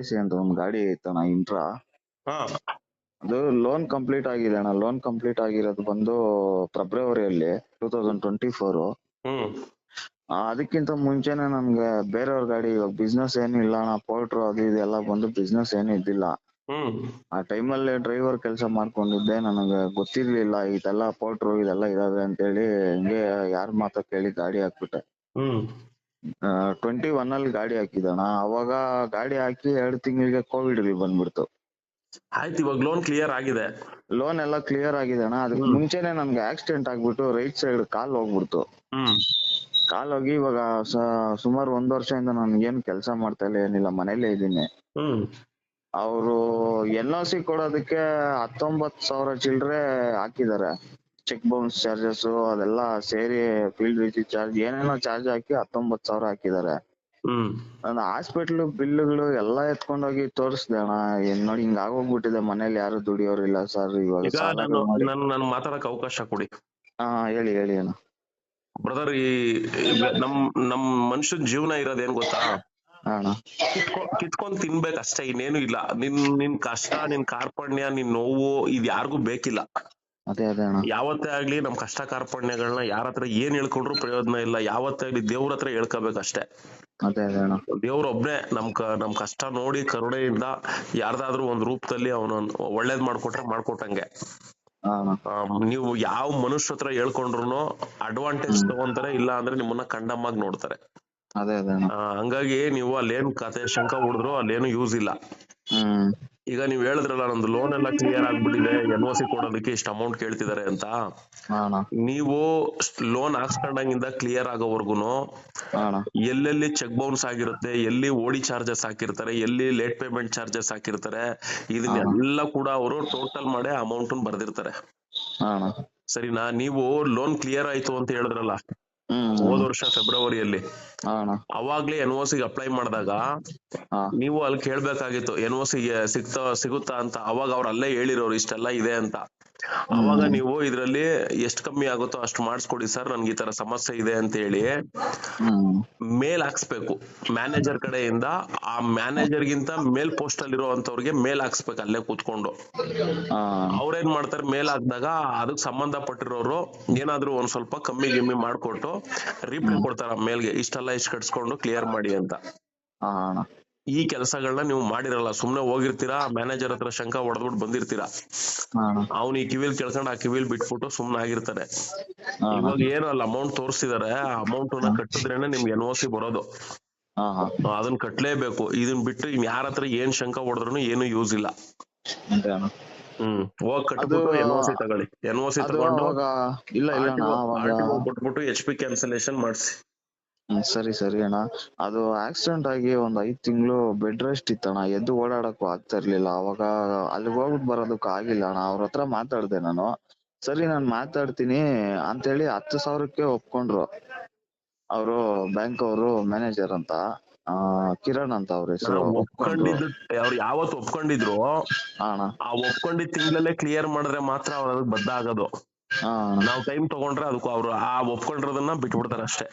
C ಅಂತ ಒಂದು ಗಾಡಿ ಐತಣ್ಣ ಇಂಟ್ರಾ. ಹಾ ಅದು ಲೋನ್ ಕಂಪ್ಲೀಟ್ ಆಗಿದೆ ಅಣ್ಣ. ಲೋನ್ ಕಂಪ್ಲೀಟ್ ಆಗಿರೋದು ಬಂದು ಫೆಬ್ರವರಿಯಲ್ಲಿ 2024. ಹ್ಮ್ ಅದಕ್ಕಿಂತ ಮುಂಚೆನೆ ನನ್ಗೆ ಬೇರೆಯವ್ರ ಗಾಡಿ, ಇವಾಗ ಬಿಸ್ನೆಸ್ ಏನು ಇಲ್ಲ ಅಣ್ಣ, ಪೋಲ್ಟ್ರು ಅದು ಇದೆಲ್ಲ ಬಂದು ಬಿಸ್ನೆಸ್ ಏನು ಇದ್ದಿಲ್ಲ. ಹ್ಮ್ ಆ ಟೈಮಲ್ಲಿ ಡ್ರೈವರ್ ಕೆಲಸ ಮಾಡ್ಕೊಂಡಿದ್ದೆ. ನನಗೆ ಗೊತ್ತಿರ್ಲಿಲ್ಲ ಇದೆಲ್ಲ ಪೋಲ್ಟ್ರು ಇದೆಲ್ಲ ಇದಾವೆ ಅಂತೇಳಿ. ಹಿಂಗೆ ಯಾರ ಮಾತ ಕೇಳಿ ಗಾಡಿ ಹಾಕ್ಬಿಟ್ಟೆ. ಹ್ಮ್ 21 ಅಲ್ಲಿ ಗಾಡಿ ಹಾಕಿದಣ. ಅವಾಗ ಗಾಡಿ ಹಾಕಿ 2 ತಿಂಗಳಿಗೆ ಕೋವಿಡ್ ಬಂದ್ಬಿಡ್ತು. ಆಯ್ತು, ಇವಾಗ ಲೋನ್ ಕ್ಲಿಯರ್ ಆಗಿದೆ. ಲೋನ್ ಎಲ್ಲ ಕ್ಲಿಯರ್ ಆಗಿದೆ ಅಣ್ಣ. ಅದಕ್ಕೆ ಮುಂಚೆನೆ ನನ್ಗೆ ಆಕ್ಸಿಡೆಂಟ್ ಆಗ್ಬಿಟ್ಟು ರೈಟ್ ಸೈಡ್ ಕಾಲ್ ಹೋಗ್ಬಿಡ್ತು. ಕಾಲ್ ಹೋಗಿ ಇವಾಗ ಸುಮಾರು 1 ವರ್ಷದಿಂದ ನನ್ಗೇನ್ ಕೆಲಸ ಮಾಡ್ತಾ ಇಲ್ಲ, ಏನಿಲ್ಲ, ಮನೇಲೇ ಇದ್ದೀನಿ. ಅವರು NOC ಕೊಡೋದಕ್ಕೆ 19,000 ಚಿಲ್ಲರೆ ಹಾಕಿದ್ದಾರೆ. ಚೆಕ್ ಬೌನ್ಸ್ ಚಾರ್ಜಸ್ ಅದೆಲ್ಲ ಸೇರಿ ಫೀಲ್ಡ್ ವಿಸಿಟ್ ಚಾರ್ಜ್ ಏನೇನೋ ಚಾರ್ಜ್ ಹಾಕಿ 19,000 ಹಾಕಿದ್ದಾರೆ. ನನ್ನ ಹಾಸ್ಪಿಟ್ಲ್ ಬಿಲ್ಗಳು ಎಲ್ಲ ಎತ್ಕೊಂಡೋಗಿ ತೋರಿಸ್ದೆ ಅಣ್ಣ. ನೋಡಿ ಹಿಂಗ ಆಗೋಗ್ಬಿಟ್ಟಿದೆ, ಮನೇಲಿ ಯಾರು ದುಡಿಯೋರಿಲ್ಲ ಸರ್. ಇವಾಗ ನಾನು ಮಾತಾಡಕ್ ಅವಕಾಶ ಕೊಡಿ. ಹೇಳಿ ಅಣ್ಣ. ಬ್ರದರ್, ಈ ನಮ್ ಮನುಷ್ಯನ್ ಜೀವನ ಇರೋದೇನ್ ಗೊತ್ತಾ? ಕಿತ್ಕೊಂಡ್ ತಿನ್ಬೇಕು ಅಷ್ಟೇ, ಇನ್ನೇನು ಇಲ್ಲ. ನಿನ್ ಕಷ್ಟ, ನಿನ್ ಕಾರ್ಪಣ್ಯ, ನಿನ್ ನೋವು ಇದ್ ಯಾರಿಗೂ ಬೇಕಿಲ್ಲ. ಅದೇ ಅಣ್ಣ. ಯಾವತ್ತೇ ಆಗ್ಲಿ ನಮ್ ಕಷ್ಟ ಕಾರ್ಪಣ್ಯಗಳನ್ನ ಯಾರ ಹತ್ರ ಏನ್ ಹೇಳ್ಕೊಂಡ್ರು ಪ್ರಯೋಜನ ಇಲ್ಲ. ಯಾವತ್ತೇ ಆಗ್ಲಿ ದೇವ್ರ ಹತ್ರ ಹೇಳ್ಕೋಬೇಕಷ್ಟೇ. ದೇವ್ರೊಬ್ನೇ ನಮ್ ಕಷ್ಟ ನೋಡಿ ಕರುಣೆಯಿಂದ ಯಾರ್ದಾದ್ರೂ ಒಂದ್ ರೂಪದಲ್ಲಿ ಅವನ ಒಳ್ಳೇದ್ ಮಾಡ್ಕೊಟ್ಟಂಗೆ. ನೀವು ಯಾವ ಮನುಷ್ಯ ಹತ್ರ ಹೇಳ್ಕೊಂಡ್ರು ಅಡ್ವಾಂಟೇಜ್ ತಗೊಂತಾರೆ, ಇಲ್ಲ ಅಂದ್ರೆ ನಿಮ್ಮನ್ನ ಕಂಡಮ್ಮಾಗಿ ನೋಡ್ತಾರೆ. ಹಂಗಾಗಿ ನೀವು ಅಲ್ಲೇನ್ ಕತೆ ಶಂಕ ಹೊಡೆದ್ರು ಅಲ್ಲೇನು ಯೂಸ್ ಇಲ್ಲ. ಈಗ ನೀವ್ ಹೇಳಿದ್ರಲ್ಲ, ನಂದು ಲೋನ್ ಎಲ್ಲ ಕ್ಲಿಯರ್ ಆಗ್ಬಿಟ್ಟಿದೆ, NOC ಕೊಡೋದಕ್ಕೆ ಇಷ್ಟ ಅಮೌಂಟ್ ಕೇಳ್ತಿದಾರೆ ಅಂತ. ನೀವು ಲೋನ್ ಹಾಕ್ಸ್ಕೊಂಡಂಗಿಂದ ಕ್ಲಿಯರ್ ಆಗೋವರ್ಗುನು ಎಲ್ಲೆಲ್ಲಿ ಚೆಕ್ ಬೌನ್ಸ್ ಆಗಿರುತ್ತೆ, ಎಲ್ಲಿ ಓಡಿ ಚಾರ್ಜಸ್ ಹಾಕಿರ್ತಾರೆ, ಎಲ್ಲಿ ಲೇಟ್ ಪೇಮೆಂಟ್ ಚಾರ್ಜಸ್ ಹಾಕಿರ್ತಾರೆ, ಇದನ್ನೆಲ್ಲ ಕೂಡ ಅವರು ಟೋಟಲ್ ಮಾಡಿ ಅಮೌಂಟ್ ಬರ್ದಿರ್ತಾರೆ. ಸರಿನಾ? ನೀವು ಲೋನ್ ಕ್ಲಿಯರ್ ಆಯ್ತು ಅಂತ ಹೇಳಿದ್ರಲ್ಲ ಹೋದ ವರ್ಷ ಫೆಬ್ರವರಿಯಲ್ಲಿ, ಅವಾಗ್ಲೇ NOC ಅಪ್ಲೈ ಮಾಡಿದಾಗ ನೀವು ಅಲ್ಲಿ ಕೇಳ್ಬೇಕಾಗಿತ್ತು NOC ಸಿಗುತ್ತಾ ಅಂತ. ಅವಾಗ ಅವ್ರು ಅಲ್ಲೇ ಹೇಳಿರೋರು ಇಷ್ಟೆಲ್ಲ ಇದೆ ಅಂತ. ಅವಾಗ ನೀವು ಇದ್ರಲ್ಲಿ ಎಷ್ಟು ಕಮ್ಮಿ ಆಗುತ್ತೋ ಅಷ್ಟು ಮಾಡಿಸ್ಕೊಡಿ ಸರ್, ನನ್ಗೆ ಈ ತರ ಸಮಸ್ಯೆ ಇದೆ ಅಂತ ಹೇಳಿ ಮೇಲ್ ಹಾಕ್ಸ್ಬೇಕು. ಮ್ಯಾನೇಜರ್ ಕಡೆಯಿಂದ ಆ ಮ್ಯಾನೇಜರ್ ಗಿಂತ ಮೇಲ್ ಪೋಸ್ಟ್ ಅಲ್ಲಿ ಇರೋಂತವ್ರಿಗೆ ಮೇಲ್ ಹಾಕ್ಸ್ಬೇಕು ಅಲ್ಲೇ ಕೂತ್ಕೊಂಡು. ಅವ್ರೇನ್ ಮಾಡ್ತಾರೆ, ಮೇಲ್ ಹಾಕಿದಾಗ ಅದಕ್ ಸಂಬಂಧಪಟ್ಟಿರೋರು ಏನಾದ್ರು ಒಂದ್ ಸ್ವಲ್ಪ ಕಮ್ಮಿ ಗಿಮ್ಮಿ ಮಾಡ್ಕೊಟ್ಟು ರಿಪ್ಲೈ ಕೊಡ್ತಾರ ಮೇಲ್ಗೆ, ಇಷ್ಟೆಲ್ಲ ಇಷ್ಟ ಕಟ್ಸ್ಕೊಂಡು ಕ್ಲಿಯರ್ ಮಾಡಿ ಅಂತ. ಈ ಕೆಲಸಗಳನ್ನ ನೀವು ಮಾಡಿರಲ್ಲ, ಸುಮ್ನೆ ಹೋಗಿರ್ತೀರಾ, ಮ್ಯಾನೇಜರ್ ಹತ್ರ ಶಂಕ ಹೊಡೆದ್ಬಿಟ್ಟು ಬಂದಿರ್ತೀರಾ. ಅವ್ನು ಈ ಕಿವಿಲ್ ಕೇಳ್ಕೊಂಡು ಆ ಕಿವಿಲ್ ಬಿಟ್ಬಿಟ್ಟು ಸುಮ್ನೆ ಆಗಿರ್ತಾರೆ. ಇವಾಗ ಏನು ಅಲ್ಲಿ ಅಮೌಂಟ್ ತೋರಿಸ್ತಿದಾರೆ, ಆ ಅಮೌಂಟ್ ನ ಕಟ್ಟಿದ್ರೇನೆ ನಿಮ್ಗೆ NOC ಬರೋದು. ಅದನ್ನ ಕಟ್ಲೇಬೇಕು. ಇದನ್ ಬಿಟ್ಟು ಇನ್ ಯಾರ ಹತ್ರ ಏನ್ ಶಂಕ ಹೊಡೆದ್ರು ಏನು ಯೂಸ್ ಇಲ್ಲ. ಹೋಗ್ ಕಟ್ಬಿಟ್ಟು NOC ತಗೊಳ್ಳಿ. NOC ತಗೊಂಡು ಕೊಟ್ಬಿಟ್ಟು HP ಕ್ಯಾನ್ಸಲೇಷನ್ ಮಾಡಿಸಿ. ಸರಿ ಅಣ್ಣ. ಅದು ಆಕ್ಸಿಡೆಂಟ್ ಆಗಿ 5 ತಿಂಗಳು ಬೆಡ್ ರೆಸ್ಟ್ ಇತ್ತಣ್ಣ. ಎದ್ದು ಓಡಾಡಕ್ಕೂ ಆಗ್ತಾ ಇರ್ಲಿಲ್ಲ. ಅವಾಗ ಅಲ್ಲಿಗೆ ಹೋಗ್ಬಿಟ್ಟು ಬರೋದಕ್ಕೂ ಆಗಿಲ್ಲ ಅಣ್ಣ. ಅವ್ರ ಹತ್ರ ಮಾತಾಡ್ದೆ ನಾನು. ಸರಿ ನಾನು ಮಾತಾಡ್ತೀನಿ ಅಂತೇಳಿ 10,000ಕ್ಕೆ ಒಪ್ಕೊಂಡ್ರು. ಅವರು ಬ್ಯಾಂಕ್ ಅವರು ಮ್ಯಾನೇಜರ್ ಅಂತ, ಕಿರಣ್ ಅಂತ ಅವ್ರ ಹೆಸರು. ಅವ್ರು ಯಾವತ್ತು ಒಪ್ಕೊಂಡಿದ್ರು ಆ ಒಪ್ಕೊಂಡಿದ್ ತಿಂಗಳಲ್ಲೇ ಕ್ಲಿಯರ್ ಮಾಡಿದ್ರೆ ಮಾತ್ರ ಅವ್ರ ಅದಕ್ಕೆ ಬದ್ಧ ಆಗೋದು. ನಾವ್ ಟೈಮ್ ತಗೊಂಡ್ರೆ ಅದಕ್ಕೂ ಅವ್ರು ಆ ಒಪ್ಕೊಂಡಿರೋದನ್ನ ಬಿಟ್ಬಿಡ್ತಾರೆ ಅಷ್ಟೇ.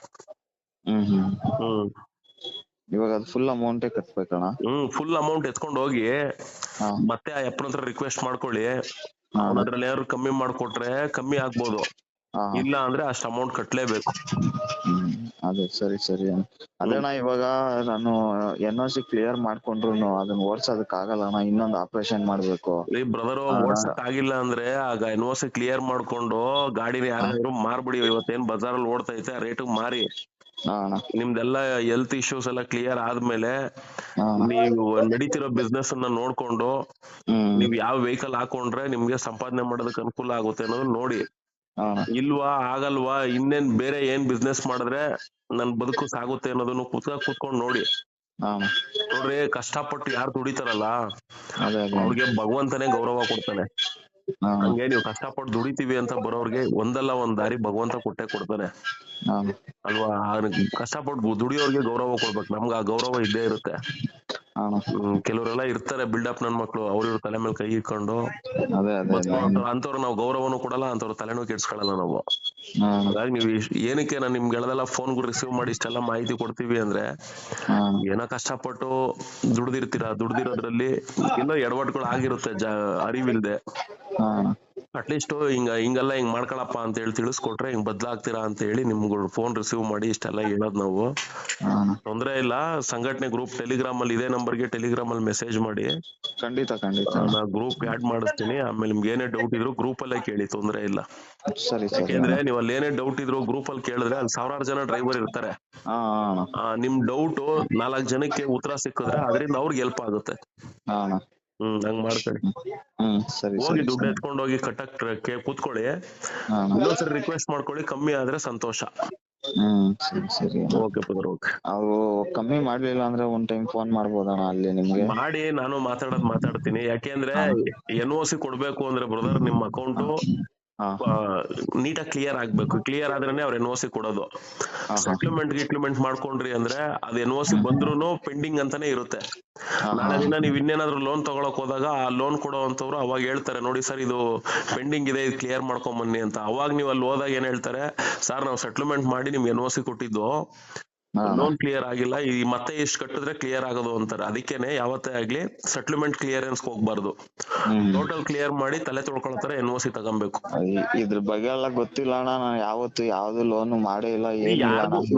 ಇವಾಗ ಅದು ಫುಲ್ ಅಮೌಂಟೇ ಕಟ್ಬೇಕಣ್ಣ. ಫುಲ್ ಅಮೌಂಟ್ ಎತ್ಕೊಂಡು ಹೋಗಿ ಮತ್ತೆ ಆ ಅಪ್ಪನ ಹತ್ರ ರಿಕ್ವೆಸ್ಟ್ ಮಾಡ್ಕೊಳ್ಳಿ. ಅವನದ್ರಲ್ಲಿ ಯಾರು ಕಮ್ಮಿ ಮಾಡ್ಕೊಟ್ರೆ ಕಮ್ಮಿ ಆಗ್ಬೋದು, ಇಲ್ಲ ಅಂದ್ರೆ ಅಷ್ಟ್ ಅಮೌಂಟ್ ಕಟ್ಲೇಬೇಕು. ಅದೇ ಸರಿ ಅದೇಣ್ಣ. ಇವಾಗ ನಾನು NOC ಕ್ಲಿಯರ್ ಮಾಡ್ಕೊಂಡ್ರು ಅದನ್ನ ಓಡ್ಸೋದಕ್ ಆಗಲ್ಲ ಅಣ್ಣ. ಇನ್ನೊಂದು ಆಪರೇಷನ್ ಮಾಡ್ಬೇಕು. ಬ್ರದರ್, ಓಡ್ಸಕ್ ಆಗಿಲ್ಲ ಅಂದ್ರೆ ಆಗ NOC ಕ್ಲಿಯರ್ ಮಾಡ್ಕೊಂಡು ಗಾಡಿನ ಯಾರು ಮಾರ್ಬಿಡಿ. ಇವತ್ತೇನ್ ಬಜಾರಲ್ಲಿ ಓಡ್ತೈತೆ ಆ ರೇಟ್ ಮಾರಿ. ನಿಮ್ದೆಲ್ಲ ಹೆಲ್ತ್ ಇಶ್ಯೂಸ್ ಎಲ್ಲ ಕ್ಲಿಯರ್ ಆದ್ಮೇಲೆ ನೀವು ನಡೀತಿರೋ ಬಿಸ್ನೆಸ್ ಅನ್ನ ನೋಡ್ಕೊಂಡು ನೀವ್ ಯಾವ ವೆಹಿಕಲ್ ಹಾಕೊಂಡ್ರೆ ನಿಮ್ಗೆ ಸಂಪಾದನೆ ಮಾಡೋದಕ್ಕೆ ಅನುಕೂಲ ಆಗುತ್ತೆ ಅನ್ನೋದನ್ನ ನೋಡಿ. ಇಲ್ವಾ ಆಗಲ್ವಾ, ಇನ್ನೇನ್ ಬೇರೆ ಏನ್ ಬಿಸ್ನೆಸ್ ಮಾಡಿದ್ರೆ ನನ್ ಬದುಕು ಸಾಗುತ್ತೆ ಅನ್ನೋದನ್ನು ಕೂತ್ಕೊಂಡ್ ನೋಡಿ. ನೋಡ್ರಿ, ಕಷ್ಟಪಟ್ಟು ಯಾರು ದುಡಿತಾರಲ್ಲ ಅವ್ರಿಗೆ ಭಗವಂತನೇ ಗೌರವ ಕೊಡ್ತಾನೆ. ಹಂಗೆ ನೀವು ಕಷ್ಟಪಟ್ಟು ದುಡಿತೀವಿ ಅಂತ ಬರೋರ್ಗೆ ಒಂದಲ್ಲ ಒಂದ್ ದಾರಿ ಭಗವಂತ ಕೊಟ್ಟೆ ಕೊಡ್ತಾನೆ ಅಲ್ವಾ? ಕಷ್ಟಪಟ್ಟು ದುಡಿಯೋರ್ಗೆ ಗೌರವ ಕೊಡ್ಬೇಕು. ನಮ್ಗೆ ಆ ಗೌರವ ಇದ್ದೇ ಇರುತ್ತೆ. ಕೆಲವರೆಲ್ಲ ಇರ್ತಾರೆ ಬಿಲ್ಡಪ್ ನನ್ ಮಕ್ಳು, ಅವ್ರ ತಲೆ ಮೇಲೆ ಕೈ ಇಟ್ಕೊಂಡು ಅಂತವ್ರು ನಾವು ಗೌರವನು ಕೊಡಲ್ಲ, ಅಂತವ್ರ ತಲೆನೂ ಕೆಡ್ಸ್ಕೊಳಲ್ಲ ನಾವು. ಹಾಗಾಗಿ ನೀವು ಏನಕ್ಕೆ ನಾನು ನಿಮ್ಗೆ ಹೇಳದೆಲ್ಲ ಫೋನ್ಗಳು ರಿಸೀವ್ ಮಾಡಿ ಇಷ್ಟೆಲ್ಲ ಮಾಹಿತಿ ಕೊಡ್ತೀವಿ ಅಂದ್ರೆ ಏನೋ ಕಷ್ಟಪಟ್ಟು ದುಡ್ದಿರೋದ್ರಲ್ಲಿ ಎಲ್ಲೋ ಎಡವಟ್ಗಳು ಆಗಿರುತ್ತೆ ಅರಿವಿಲ್ದೆ. ಅಟ್ಲೀಸ್ಟ್ ಹಿಂಗೆಲ್ಲ ಹಿಂಗ್ ಮಾಡ್ಕೊಳಪ್ಪ ಅಂತ ಹೇಳಿ ತಿಳಿಸ್ಕೊಟ್ರೆ ಹಿಂಗ್ ಬದ್ಲಾಗ್ತೀರಾ ಅಂತ ಹೇಳಿ ನಿಮ್ಗಳು ಫೋನ್ ರಿಸೀವ್ ಮಾಡಿ ಇಷ್ಟೆಲ್ಲ ಹೇಳೋದ್ ನಾವು. ತೊಂದ್ರೆ ಇಲ್ಲ, ಸಂಘಟನೆ ಗ್ರೂಪ್ ಟೆಲಿಗ್ರಾಮ್ ಅಲ್ಲಿ ಇದೇ ನಂಬರ್ಗೆ ಟೆಲಿಗ್ರಾಮ್ ಅಲ್ಲಿ ಮೆಸೇಜ್ ಮಾಡಿ, ಖಂಡಿತ ಖಂಡಿತ ನಾ ಗ್ರೂಪ್ ಆಡ್ ಮಾಡಿಸ್ತೀನಿ. ಆಮೇಲೆ ನಿಮ್ಗೆ ಏನೇ ಡೌಟ್ ಇದ್ರು ಗ್ರೂಪ್ ಅಲ್ಲೇ ಕೇಳಿ, ತೊಂದ್ರೆ ಇಲ್ಲ. ಸರಿ ಸರಿ ಯಾಕೆಂದ್ರೆ ನೀವು ಅಲ್ಲಿ ಏನೇ ಡೌಟ್ ಇದ್ರು ಗ್ರೂಪ್ ಅಲ್ಲಿ ಕೇಳಿದ್ರೆ ಅಲ್ಲಿ 1000 ಜನ ಡ್ರೈವರ್ ಇರ್ತಾರೆ. ನಿಮ್ ಡೌಟ್ 4 ಜನಕ್ಕೆ ಉತ್ತರ ಸಿಕ್ಕಿದ್ರೆ ಅದರಿಂದ ಅವ್ರಿಗೆ ಹೆಲ್ಪ್ ಆಗುತ್ತೆ. ಹಂಗ್ ಮಾಡ್ಕೊಳ್ಳಿ. ಸರಿ ಹೋಗಿ ದುಡ್ಡು ಎತ್ಕೊಂಡು ಹೋಗಿ ಕಟ್ಟಕ್ಕೆ ಕೂತ್ಕೊಳ್ಳಿ. ಇನ್ನೊಂದ್ಸರಿ ರಿಕ್ವೆಸ್ಟ್ ಮಾಡ್ಕೊಳ್ಳಿ, ಕಮ್ಮಿ ಆದ್ರೆ ಸಂತೋಷ. ಸರಿ ಸರಿ ಓಕೆ ಬ್ರದರ್, ಓಕೆ. ಅವು ಕಮ್ಮಿ ಮಾಡ್ಲಿಲ್ಲ ಅಂದ್ರೆ ಒಂದ್ ಟೈಮ್ ಫೋನ್ ಮಾಡ್ಬೋದಣ್ಣ ಅಲ್ಲಿ ನಿಮ್ಗೆ? ಮಾಡಿ, ನಾನು ಮಾತಾಡ್ತೀನಿ. ಯಾಕೆಂದ್ರೆ NOC ಕೊಡ್ಬೇಕು ಅಂದ್ರೆ ಬ್ರದರ್ ನಿಮ್ ಅಕೌಂಟ್ ನೀಟಾಗಿ ಕ್ಲಿಯರ್ ಆಗ್ಬೇಕು. ಕ್ಲಿಯರ್ ಆದ್ರೇನೆ ಅವ್ರ NOC ಕೊಡೋದು. ಸೆಟ್ಲ್ಮೆಂಟ್ ಮಾಡ್ಕೊಂಡ್ರಿ ಅಂದ್ರೆ ಅದ್ NOC ಬಂದ್ರುನು ಪೆಂಡಿಂಗ್ ಅಂತಾನೆ ಇರುತ್ತೆ. ನಾಳೆ ದಿನ ನೀವ್ ಇನ್ನೇನಾದ್ರು ಲೋನ್ ತಗೊಳಕ್ ಹೋದಾಗ ಆ ಲೋನ್ ಕೊಡೋವಂತವ್ರು ಅವಾಗ ಹೇಳ್ತಾರೆ, ನೋಡಿ ಸರ್ ಇದು ಪೆಂಡಿಂಗ್ ಇದೆ, ಇದು ಕ್ಲಿಯರ್ ಮಾಡ್ಕೊಂಡ್ ಬನ್ನಿ ಅಂತ. ಅವಾಗ ನೀವು ಅಲ್ಲಿ ಹೋದಾಗ ಏನ್ ಹೇಳ್ತಾರೆ, ಸರ್ ನಾವು ಸೆಟ್ಲ್ಮೆಂಟ್ ಮಾಡಿ ನಿಮ್ಗೆ NOC ಕೊಟ್ಟಿದ್ದು, ಲೋನ್ ಕ್ಲಿಯರ್ ಆಗಿಲ್ಲ, ಈ ಮತ್ತೆ ಇಷ್ಟು ಕಟ್ಟಿದ್ರೆ ಕ್ಲಿಯರ್ ಆಗೋದು ಅಂತಾರೆ. ಅದಕ್ಕೇನೆ ಯಾವತ್ತೇ ಆಗ್ಲಿ ಸೆಟ್ಲ್ಮೆಂಟ್ ಕ್ಲಿಯರೆನ್ಸ್ ಹೋಗ್ಬಾರ್ದು. ಟೋಟಲ್ ಕ್ಲಿಯರ್ ಮಾಡಿ ತಲೆ ತೊಳ್ಕೊಳ್ತಾರೆ NOC ತಗೊಬೇಕು. ಇದ್ರ ಬಗ್ಗೆ ಎಲ್ಲ ಗೊತ್ತಿಲ್ಲ ಅಣ್ಣ, ನಾನು ಯಾವತ್ತು ಯಾವ್ದು ಲೋನ್ ಮಾಡೇ ಇಲ್ಲ,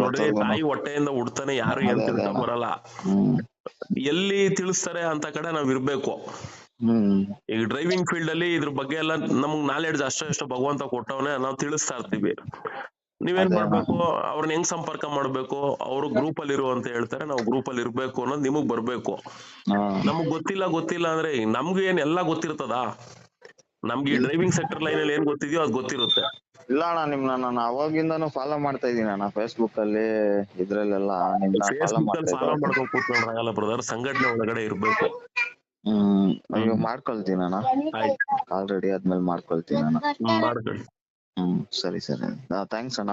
ನೋಡ್ರಿ, ತಾಯಿ ಹೊಟ್ಟೆಯಿಂದ ಹುಡ್ತಾನೆ ಯಾರು ಏನ್ ತಿಳ್ಕೊಂಡ್ ಬರಲ್ಲ. ಎಲ್ಲಿ ತಿಳಿಸ್ತಾರೆ ಅಂತ ಕಡೆ ನಾವ್ ಇರ್ಬೇಕು. ಈಗ ಡ್ರೈವಿಂಗ್ ಫೀಲ್ಡ್ ಅಲ್ಲಿ ಇದ್ರ ಬಗ್ಗೆ ಎಲ್ಲ ನಮ್ಗ್ ನಾಲೆಡ್ಜ್ ಅಷ್ಟೋ ಭಗವಂತ ಕೊಟ್ಟವನೆ, ನಾವು ತಿಳಿಸ್ತಾ ಇರ್ತೀವಿ. ನೀವೇನ್ ಮಾಡ್ಬೇಕು, ಅವ್ರನ್ನ ಹೆಂಗ್ ಸಂಪರ್ಕ ಮಾಡ್ಬೇಕು, ಅವರು ಗ್ರೂಪ್ ಅಲ್ಲಿ ಇರು ಅಂತ ಹೇಳ್ತಾರೆ, ನಾವು ಗ್ರೂಪ್ ಅಲ್ಲಿ ಇರ್ಬೇಕು ಅನ್ನೋದು ನಿಮಗ್ ಬರ್ಬೇಕು. ನಮಗ್ ಗೊತ್ತಿಲ್ಲ ಅಂದ್ರೆ ನಮ್ಗೆ ಏನ್ ಎಲ್ಲಾ ಗೊತ್ತಿರ್ತದ? ನಮ್ಗೆ ಈ ಡ್ರೈವಿಂಗ್ ಸೆಕ್ಟರ್ ಲೈನ್ ಅಲ್ಲಿ ಏನ್ ಗೊತ್ತಿದ್ಯೋ ಅದ್ ಗೊತ್ತಿರುತ್ತೆ. ಇಲ್ಲ ಅಣ್ಣ, ನಿಮ್ನ ನಾನು ಅವಾಗಿಂದಾನು ಫಾಲೋ ಮಾಡ್ತಾ ಇದೀನಿ ಅಣ್ಣ, ಫೇಸ್ಬುಕ್ ಅಲ್ಲಿ ಇದ್ರಲ್ಲೆಲ್ಲ ಫೇಸ್ಬುಕ್ ಅಲ್ಲಿ ಫಾಲೋ ಮಾಡ್ಕೊಂಡು ಕೂತ್ಕೊಂಡ್ರಾಗಲ್ಲ ಬ್ರದರ್, ಸಂಘಟನೆ ಒಳಗಡೆ ಇರ್ಬೇಕು. ಅಯ್ಯೋ ಮಾಡ್ಕೊಳ್ತೀನಿ ಅಣ್ಣ, ಆಲ್ರೆಡಿ ಆದ್ಮೇಲೆ ಮಾಡ್ಕೊಳ್ತೀನಿ ಅಣ್ಣ. ಮಾಡ್ಕೊಳ್ಳಿ. ಸರಿ ಸರಿ, ಥ್ಯಾಂಕ್ಸ್ ಅಣ್ಣ.